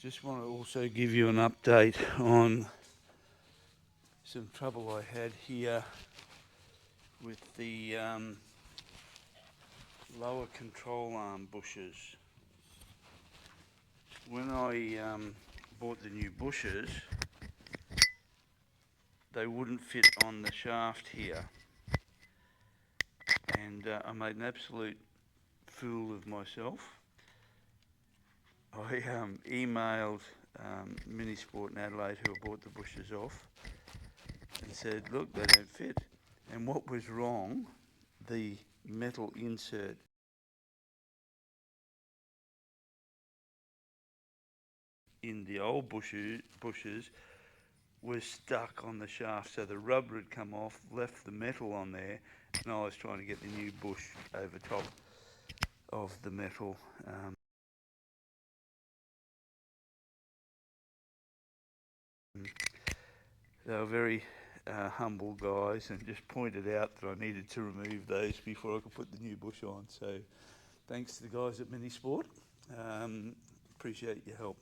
Just want to also give you an update on some trouble I had here with the lower control arm bushes. When I bought the new bushes, they wouldn't fit on the shaft here, and I made an absolute fool of myself. I emailed Minisport in Adelaide, who I bought the bushes off, and said, look, they don't fit. And what was wrong, the metal insert in the old bushes was stuck on the shaft, so the rubber had come off, left the metal on there, and I was trying to get the new bush over top of the metal. They were very humble guys and just pointed out that I needed to remove those before I could put the new bush on. So thanks to the guys at Minisport. Appreciate your help.